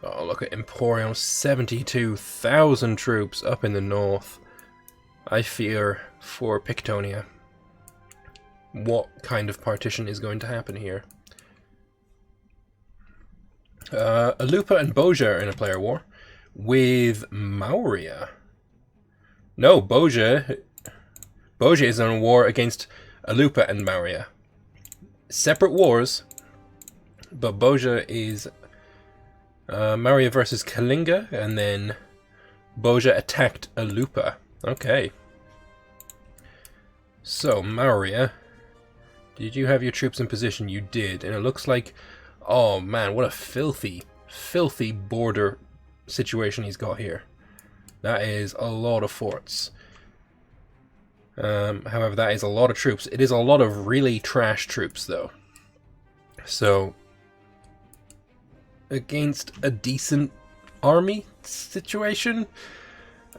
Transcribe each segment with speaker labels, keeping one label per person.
Speaker 1: Oh, look at Emporium, 72,000 troops up in the north. I fear for Pictonia. What kind of partition is going to happen here? Alupa and Boja are in a player war with Mauria. No, Boja is in a war against Alupa and Mauria. Separate wars, but Boja is Mauria versus Kalinga, and then Boja attacked Alupa. Okay. So, Mauria, did you have your troops in position? You did, and it looks like, oh man, what a filthy, filthy border situation he's got here. That is a lot of forts. However, that is a lot of troops. It is a lot of really trash troops, though. So, against a decent army situation,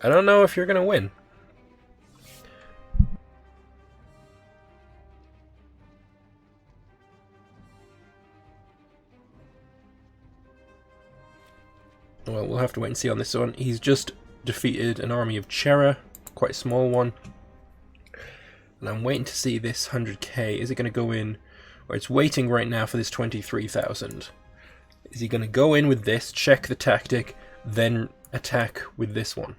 Speaker 1: I don't know if you're going to win. Well, we'll have to wait and see on this one. He's just defeated an army of Chera, quite a small one. And I'm waiting to see this 100k. Is it going to go in? Or it's waiting right now for this 23,000. Is he going to go in with this, check the tactic, then attack with this one?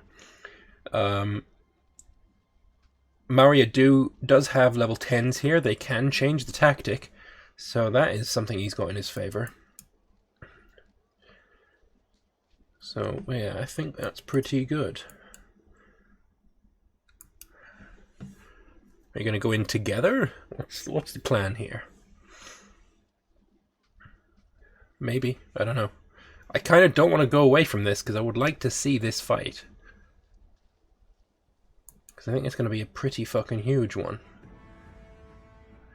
Speaker 1: Mauria does have level 10s here. They can change the tactic. So that is something he's got in his favour. So, yeah, I think that's pretty good. Are you going to go in together? What's the plan here? Maybe. I don't know. I kind of don't want to go away from this because I would like to see this fight. Because I think it's going to be a pretty fucking huge one.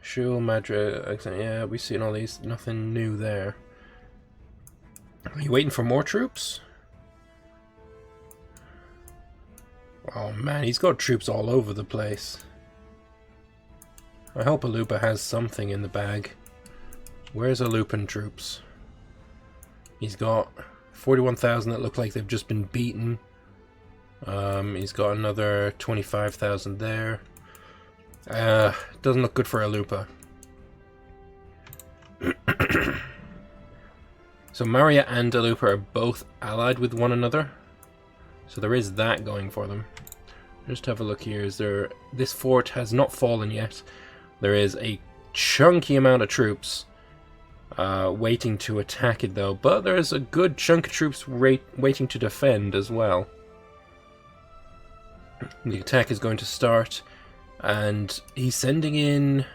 Speaker 1: Shul, Madra, yeah, we've seen all these. Nothing new there. Are you waiting for more troops? Oh man, he's got troops all over the place. I hope Alupa has something in the bag. Where's Alupan troops? He's got 41,000 that look like they've just been beaten. He's got another 25,000 there. Doesn't look good for Alupa. So Mauria and Alupa are both allied with one another. So there is that going for them. Just have a look here. This fort has not fallen yet. There is a chunky amount of troops waiting to attack it though, but there's a good chunk of troops waiting to defend as well. The attack is going to start, and he's sending in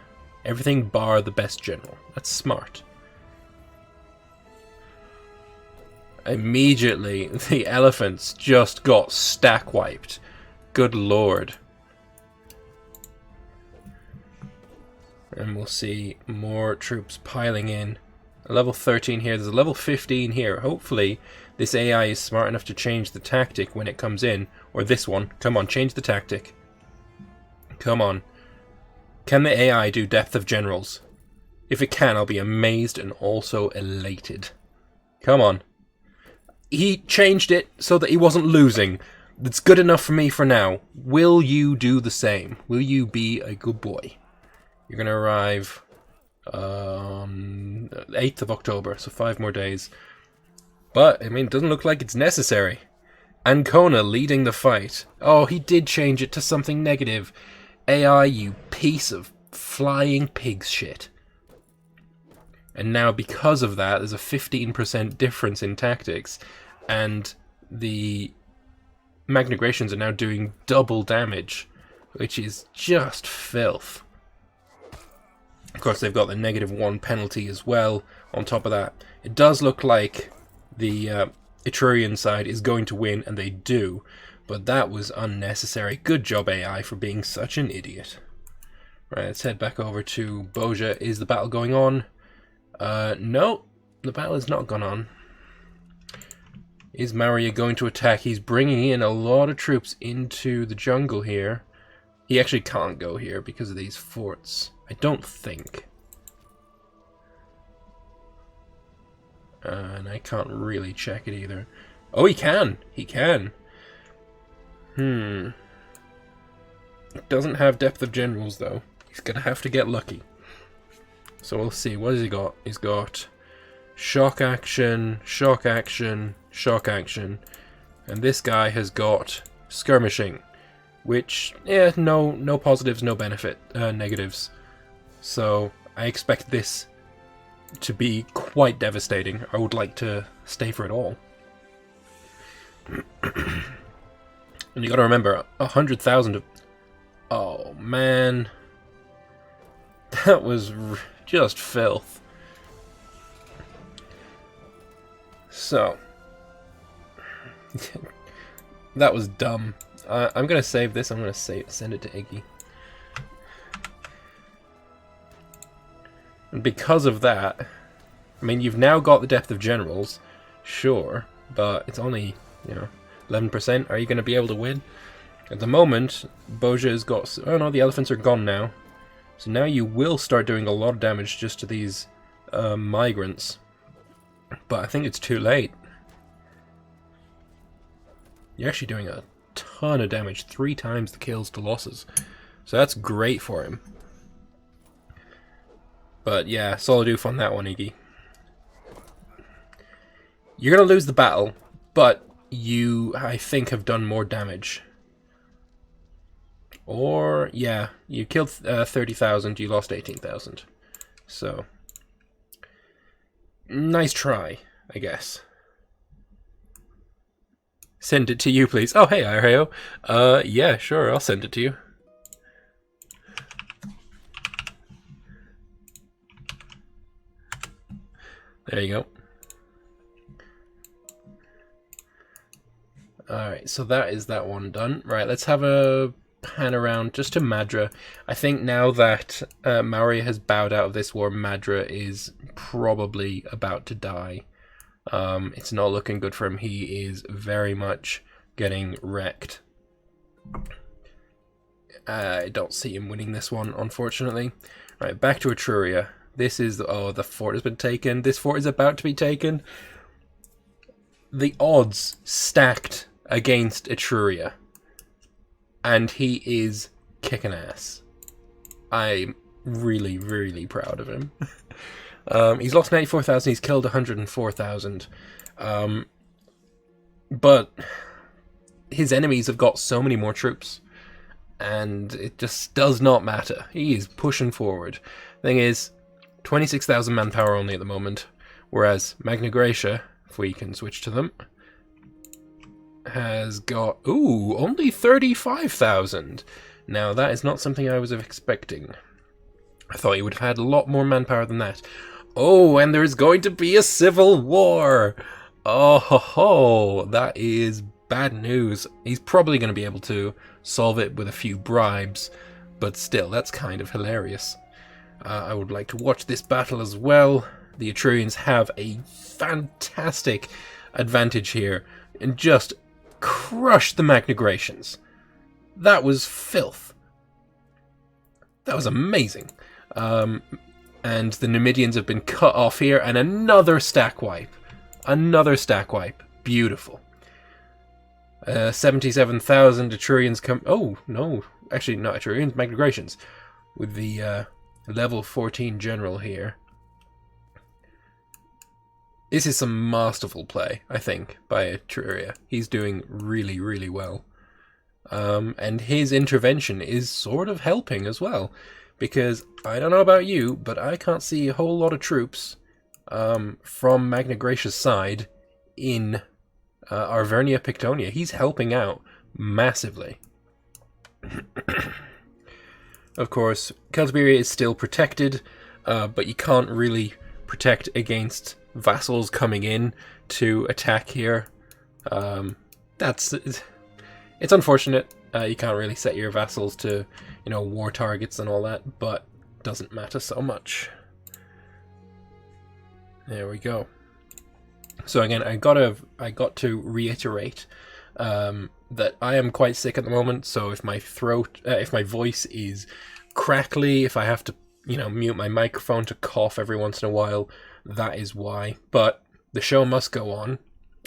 Speaker 1: everything bar the best general. That's smart. Immediately, the elephants just got stack wiped. Good lord. And we'll see more troops piling in. A level 13 here, there's a level 15 here. Hopefully, this AI is smart enough to change the tactic when it comes in. Or this one. Come on, change the tactic. Come on. Can the AI do depth of generals? If it can, I'll be amazed and also elated. Come on. He changed it so that he wasn't losing. That's good enough for me for now. Will you do the same? Will you be a good boy? You're going to arrive on 8th of October, so 5 more days. But, I mean, it doesn't look like it's necessary. Ancona leading the fight. Oh, he did change it to something negative. AI, you piece of flying pig's shit. And now, because of that, there's a 15% difference in tactics, and the Magnagrations are now doing double damage, which is just filth. Of course, they've got the -1 penalty as well. On top of that, it does look like the Etrurian side is going to win, and they do, but that was unnecessary. Good job, AI, for being such an idiot. Right, let's head back over to Boja. Is the battle going on? No, the battle has not gone on. Is Mauria going to attack? He's bringing in a lot of troops into the jungle here. He actually can't go here because of these forts. I don't think. And I can't really check it either. Oh, he can! He can! It doesn't have depth of generals, though. He's gonna have to get lucky. So we'll see. What has he got? He's got shock action, shock action, shock action. And this guy has got skirmishing. Which, yeah, no positives, no negatives. So I expect this to be quite devastating. I would like to stay for it all. And you gotta remember, 100,000 of... Oh, man. That was just filth. So. That was dumb. I'm gonna save this. I'm gonna send it to Iggy. And because of that, I mean, you've now got the depth of generals, sure, but it's only, 11%. Are you going to be able to win? At the moment, Boja has got... Oh no, the elephants are gone now. So now you will start doing a lot of damage just to these migrants. But I think it's too late. You're actually doing a ton of damage, 3 times the kills to losses. So that's great for him. But yeah, solid oof on that one, Iggy. You're going to lose the battle, but you, I think, have done more damage. Or, yeah, you killed 30,000, you lost 18,000. So, nice try, I guess. Send it to you, please. Oh, hey, Arheo. Yeah, sure, I'll send it to you. There you go. Alright, so that is that one done. Right, let's have a pan around just to Madra. I think now that Maurya has bowed out of this war, Madra is probably about to die. It's not looking good for him. He is very much getting wrecked. I don't see him winning this one, unfortunately. Right, back to Etruria. This is... Oh, the fort has been taken. This fort is about to be taken. The odds stacked against Etruria. And he is kicking ass. I'm really, really proud of him. He's lost 94,000. He's killed 104,000. But his enemies have got so many more troops. And it just does not matter. He is pushing forward. Thing is... 26,000 manpower only at the moment, whereas Magna Graecia, if we can switch to them, has got, only 35,000. Now, that is not something I was expecting. I thought you would have had a lot more manpower than that. Oh, and there's going to be a civil war! Oh, ho, ho, that is bad news. He's probably going to be able to solve it with a few bribes, but still, that's kind of hilarious. I would like to watch this battle as well. The Etrurians have a fantastic advantage here and just crush the Magna Graecians. That was filth. That was amazing. And the Numidians have been cut off here, and another stack wipe. Another stack wipe. Beautiful. 77,000 Etrurians come... Oh, no. Actually, not Etrurians, Magna Graecians. With the... level 14 general here. This is some masterful play, I think, by Etruria. He's doing really, really well. And his intervention is sort of helping as well. Because, I don't know about you, but I can't see a whole lot of troops from Magna Graecia's side in Arvernia Pictonia. He's helping out massively. Of course, Celtiberia is still protected, but you can't really protect against vassals coming in to attack here. It's unfortunate. You can't really set your vassals to, war targets and all that, but doesn't matter so much. There we go. So again, I got to reiterate that I am quite sick at the moment, so if my voice is crackly, if I have to, mute my microphone to cough every once in a while, that is why. But The show must go on,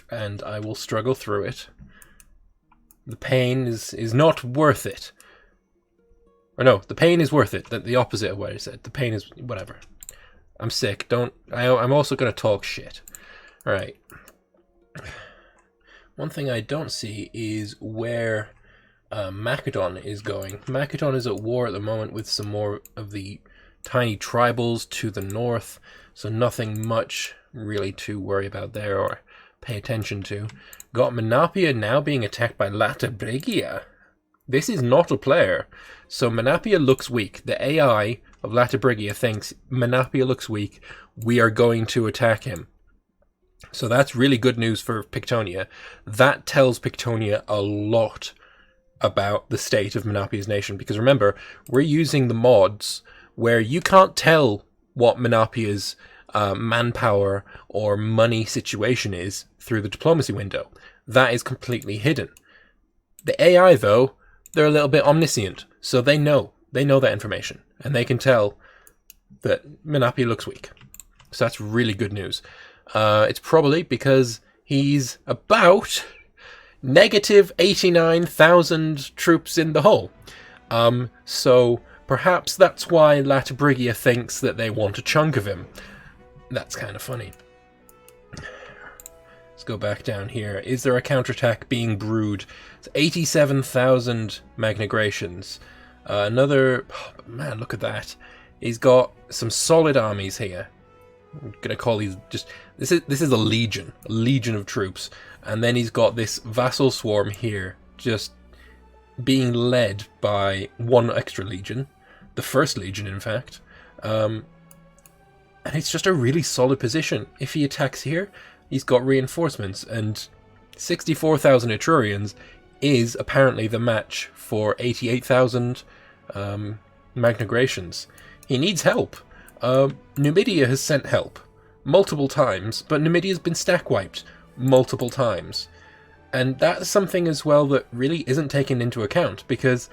Speaker 1: and I will struggle through it. The pain is not worth it. Or no, the pain is worth it. The opposite of what I said. The pain is... whatever. I'm sick. I'm also going to talk shit. Alright. One thing I don't see is where Macedon is going. Macedon is at war at the moment with some more of the tiny tribals to the north, so nothing much really to worry about there or pay attention to. Got Menapia now being attacked by Latabrigia. This is not a player, so Menapia looks weak. The AI of Latabrigia thinks Menapia looks weak, we are going to attack him. So that's really good news for Pictonia. That tells Pictonia a lot about the state of Menapia's nation, because remember, we're using the mods where you can't tell what Menapia's manpower or money situation is through the diplomacy window. That is completely hidden. The AI, though, they're a little bit omniscient, so they know that information, and they can tell that Menapia looks weak. So that's really good news. It's probably because he's about negative 89,000 troops in the hole. So perhaps that's why Latabrigia thinks that they want a chunk of him. That's kind of funny. Let's go back down here. Is there a counterattack being brewed? It's 87,000 magnagrations. Another... oh, man, look at that. He's got some solid armies here. I'm gonna call these just... This is a legion of troops. And then he's got this vassal swarm here, just being led by one extra legion. The first legion, in fact. And it's just a really solid position. If he attacks here, he's got reinforcements, and 64,000 Etrurians is apparently the match for 88,000 magnagrations. He needs help. Numidia has sent help multiple times, but Numidia's been stack wiped multiple times. And that's something as well that really isn't taken into account, because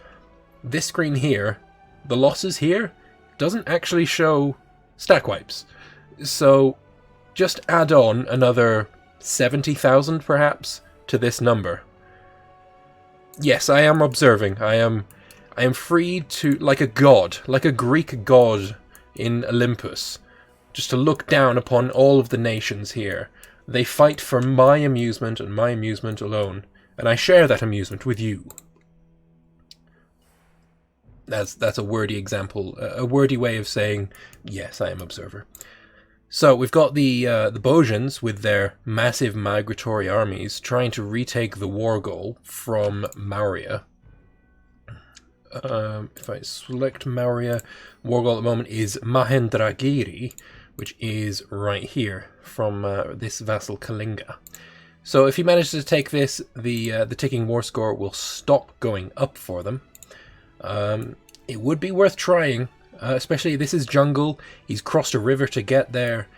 Speaker 1: this screen here, the losses here, doesn't actually show stack wipes. So just add on another 70,000 perhaps to this number. Yes, I am observing. I am free to, like a god, like a Greek god in Olympus, just to look down upon all of the nations here. They fight for my amusement and my amusement alone, and I share that amusement with you. That's a wordy example, a wordy way of saying, yes, I am observer. So we've got the Bojans with their massive migratory armies trying to retake the war goal from Mauria. If I select Mauria, war goal at the moment is Mahendragiri, which is right here from this vassal Kalinga. So if he manages to take this, the ticking war score will stop going up for them. It would be worth trying, especially this is jungle. He's crossed a river to get there.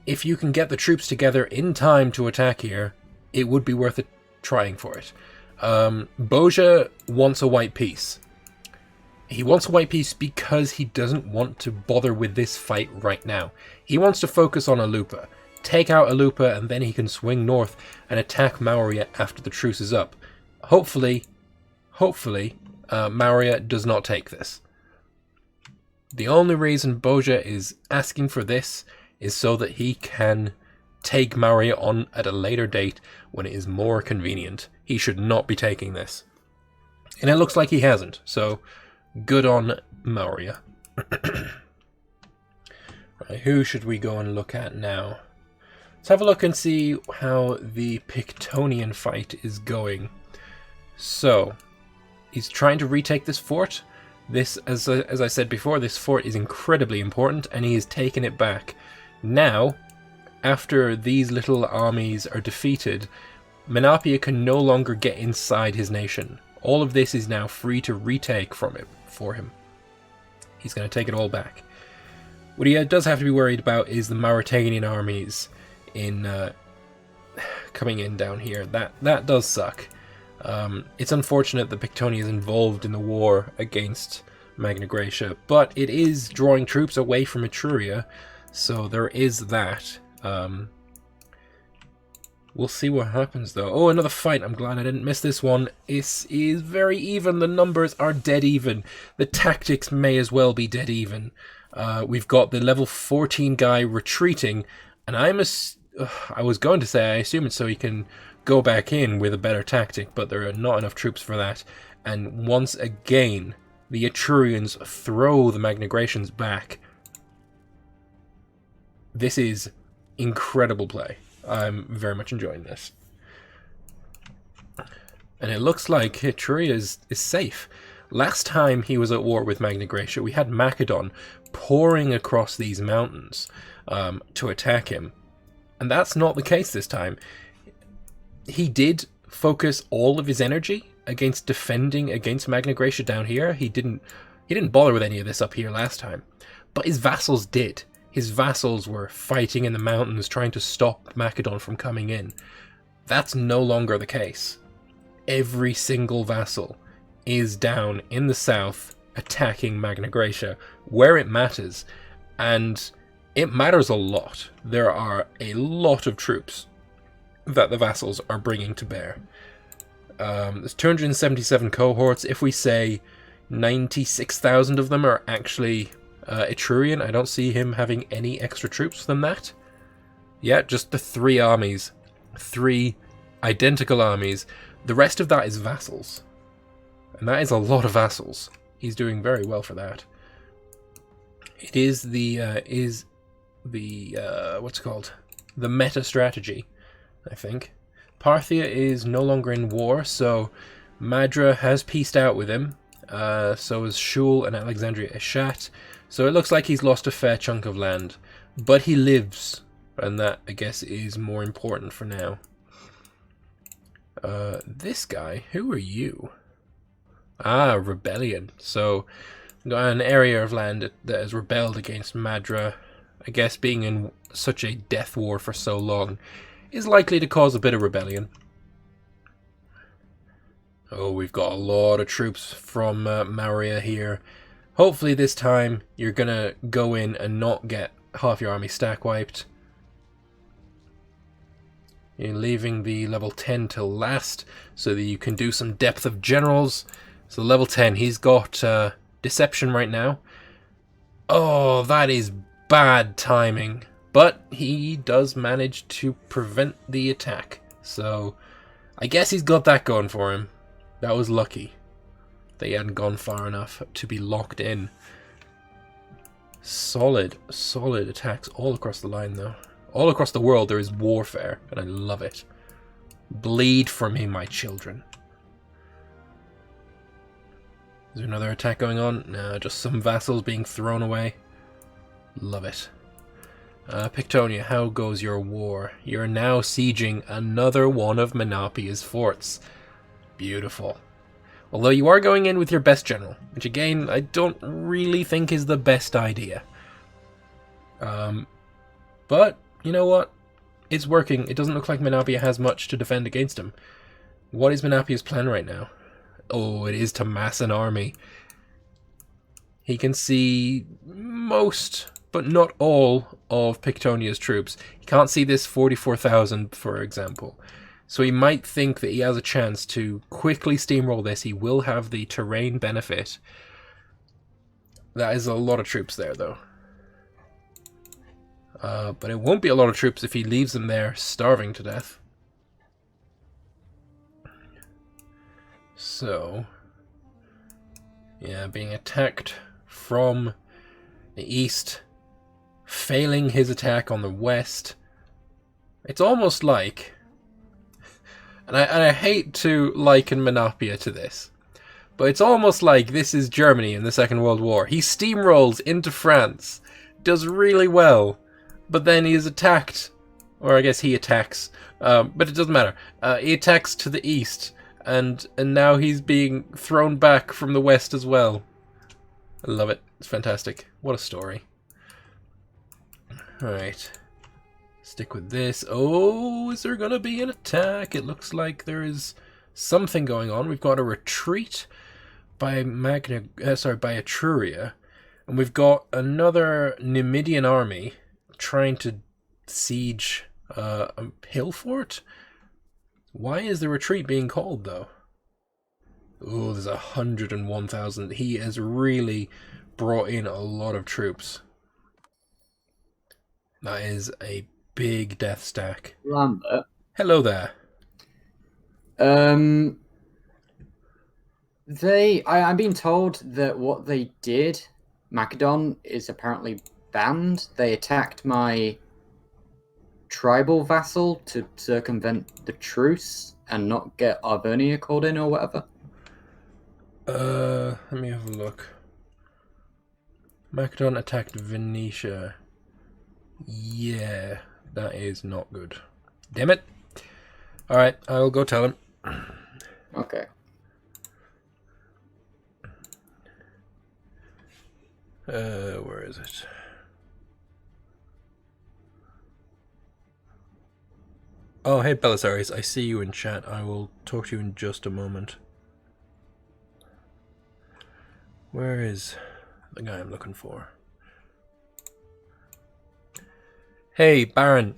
Speaker 1: If you can get the troops together in time to attack here, it would be worth it trying for it. Boja wants a white piece. He wants a white piece because he doesn't want to bother with this fight right now. He wants to focus on Alupa, take out Alupa, and then he can swing north and attack Mauria after the truce is up. Hopefully, Mauria does not take this. The only reason Boja is asking for this is so that he can take Mauria on at a later date when it is more convenient. He should not be taking this. And it looks like he hasn't, so good on Mauria. Right, who should we go and look at now? Let's have a look and see how the Pictonian fight is going. So, he's trying to retake this fort. This, as I said before, this fort is incredibly important, and he has taken it back. Now, after these little armies are defeated, Menapia can no longer get inside his nation. All of this is now free to retake for him. He's going to take it all back. What he does have to be worried about is the Mauritanian armies coming in down here. That does suck. It's unfortunate that Pictonia is involved in the war against Magna Graecia, but it is drawing troops away from Etruria, so there is that. We'll see what happens, though. Oh, another fight. I'm glad I didn't miss this one. This is very even. The numbers are dead even. The tactics may as well be dead even. We've got the level 14 guy retreating, and I was going to say I assume it's so he can go back in with a better tactic, but there are not enough troops for that. And once again, the Etrurians throw the Magnagracians back. This is incredible play. I'm very much enjoying this. And it looks like Etruria is safe. Last time he was at war with Magna Graecia, we had Macedon pouring across these mountains to attack him. And that's not the case this time. He did focus all of his energy against defending against Magna Graecia down here. He didn't bother with any of this up here last time. But his vassals did. His vassals were fighting in the mountains, trying to stop Macedon from coming in. That's no longer the case. Every single vassal is down in the south, attacking Magna Graecia, where it matters. And it matters a lot. There are a lot of troops that the vassals are bringing to bear. There's 277 cohorts. If we say 96,000 of them are actually Etrurian, I don't see him having any extra troops than that. Yeah, just the 3 armies. 3 identical armies. The rest of that is vassals. And that is a lot of vassals. He's doing very well for that. It is the what's it called? The meta strategy, I think. Parthia is no longer in war, so Madra has peaced out with him. So is Shul and Alexandria Eshat. So it looks like he's lost a fair chunk of land. But he lives, and that, I guess, is more important for now. This guy, who are you? Ah, rebellion. So, got an area of land that has rebelled against Madra. I guess being in such a death war for so long is likely to cause a bit of rebellion. Oh, we've got a lot of troops from Mauria here. Hopefully this time you're gonna go in and not get half your army stack wiped. You're leaving the level 10 till last so that you can do some depth of generals. So level 10, he's got deception right now. Oh, that is bad timing. But he does manage to prevent the attack. So I guess he's got that going for him. That was lucky. They hadn't gone far enough to be locked in. Solid attacks all across the line, though. All across the world there is warfare, and I love it. Bleed for me, my children. Is there another attack going on? No, just some vassals being thrown away. Love it. Pictonia, how goes your war? You're now sieging another one of Menapia's forts. Beautiful. Although you are going in with your best general, which again, I don't really think is the best idea. But, you know what? It's working. It doesn't look like Menapia has much to defend against him. What is Menapia's plan right now? Oh, it is to mass an army. He can see most, but not all, of Pictonia's troops. He can't see this 44,000, for example. So he might think that he has a chance to quickly steamroll this. He will have the terrain benefit. That is a lot of troops there, though. But it won't be a lot of troops if he leaves them there starving to death. So, yeah, being attacked from the east, failing his attack on the west. It's almost like... And I hate to liken Menapia to this, but it's almost like this is Germany in the Second World War. He steamrolls into France, does really well, but then he is attacked, or I guess he attacks, but it doesn't matter. He attacks to the east, and now he's being thrown back from the west as well. I love it. It's fantastic. What a story. Alright. Stick with this. Oh, is there going to be an attack? It looks like there is something going on. We've got a retreat by Etruria, and we've got another Numidian army trying to siege a hill fort. Why is the retreat being called, though? Oh, there's 101,000. He has really brought in a lot of troops. That is a big death stack.
Speaker 2: Lambert.
Speaker 1: Hello there.
Speaker 2: I'm being told that what they did, Macedon, is apparently banned. They attacked my tribal vassal to circumvent the truce and not get Arvernia called in or whatever.
Speaker 1: Let me have a look. Macedon attacked Venetia. Yeah, that is not good. Damn it. Alright, I'll go tell him.
Speaker 2: Okay.
Speaker 1: Where is it? Oh, hey Belisarius, I see you in chat. I will talk to you in just a moment. Where is the guy I'm looking for? Hey, Baron,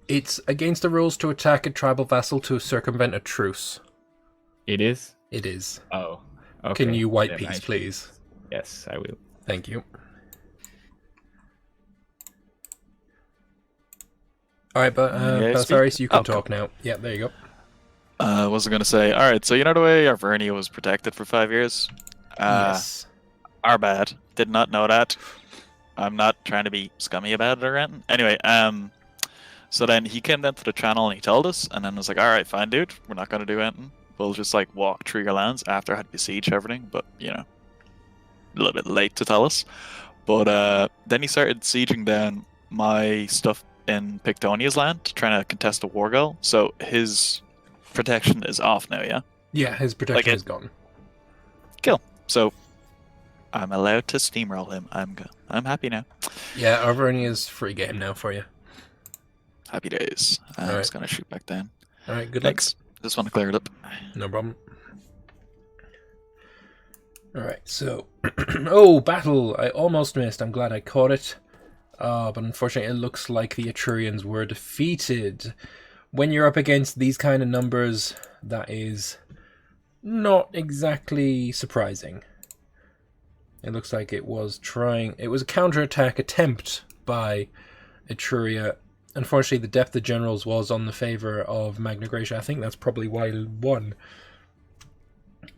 Speaker 1: it's against the rules to attack a tribal vassal to circumvent a truce.
Speaker 3: It is?
Speaker 1: It is.
Speaker 3: Oh, okay.
Speaker 1: Can you white peace, please?
Speaker 3: Yes, I will.
Speaker 1: Thank you. Alright, but Belisarius, you can talk now. Yeah, there you go.
Speaker 4: What was I going to say? Alright, so you know the way Arvernia was protected for 5 years?
Speaker 1: Yes.
Speaker 4: Our bad. Did not know that. I'm not trying to be scummy about it or anything. Anyway, so then he came down to the channel and he told us, and then was like, alright, fine, dude, we're not going to do anything. We'll just, like, walk through your lands after I had besieged everything, but, you know, a little bit late to tell us. But then he started sieging down my stuff in Pictonia's land, trying to contest a war goal. So his protection is off now, yeah?
Speaker 1: Yeah, his protection is gone.
Speaker 4: Cool. So I'm allowed to steamroll him. I'm happy now.
Speaker 1: Yeah, Arvernia's free game now for you.
Speaker 4: Happy days. I'm just going to shoot back down.
Speaker 1: Alright, good
Speaker 4: Thanks. Just want to clear it up.
Speaker 1: No problem. Alright, so... oh, battle! I almost missed. I'm glad I caught it. But unfortunately it looks like the Etrurians were defeated. When you're up against these kind of numbers, that is not exactly surprising. It looks like it was a counterattack attempt by Etruria. Unfortunately, the depth of generals was on the favor of Magna Graecia. I think that's probably why he won.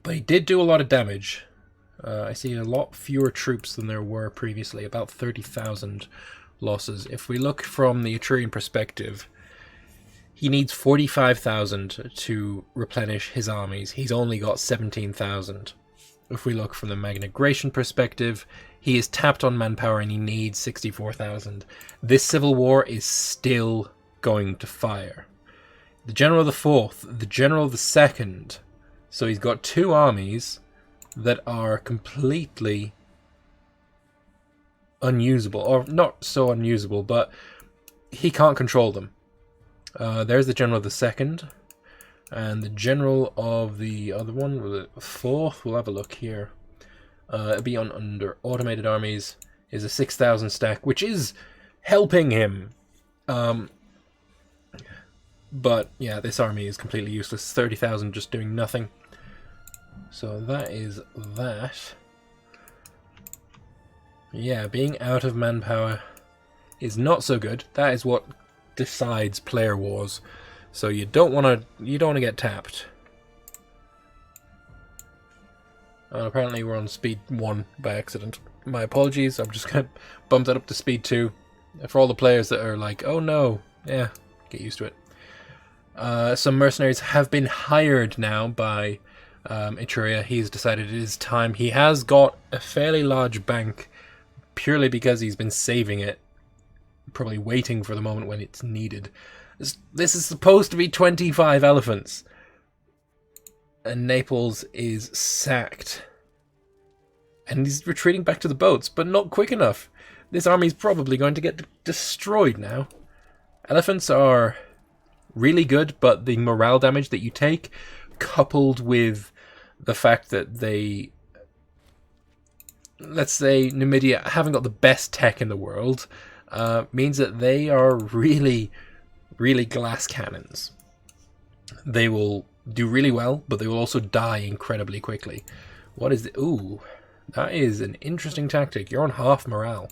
Speaker 1: But he did do a lot of damage. I see a lot fewer troops than there were previously, about 30,000 losses. If we look from the Etrurian perspective, he needs 45,000 to replenish his armies. He's only got 17,000. If we look from the Magna Graecian perspective, he is tapped on manpower and he needs 64,000. This civil war is still going to fire. The General of the Fourth, the General of the Second. So he's got two armies that are completely unusable, or not so unusable, but he can't control them. There's the General of the Second, and the General of the other one, the Fourth, we'll have a look here. It'll be on under Automated Armies, is a 6,000 stack, which is helping him. But yeah, this army is completely useless. 30,000 just doing nothing. So that is that. Yeah, being out of manpower is not so good. That is what decides player wars. So you don't want to get tapped. Apparently we're on speed 1 by accident. My apologies. I'm just gonna bump that up to speed 2 for all the players that are like, oh no, yeah, get used to it. Some mercenaries have been hired now by Etruria. He's decided it is time. He has got a fairly large bank purely because he's been saving it, probably waiting for the moment when it's needed. This is supposed to be 25 elephants, and Naples is sacked. And he's retreating back to the boats, but not quick enough. This army's probably going to get destroyed now. Elephants are really good, but the morale damage that you take, coupled with the fact that they, let's say, Numidia haven't got the best tech in the world, means that they are really, really glass cannons. they will do really well, but they will also die incredibly quickly. What is the... Ooh, that is an interesting tactic. You're on half morale.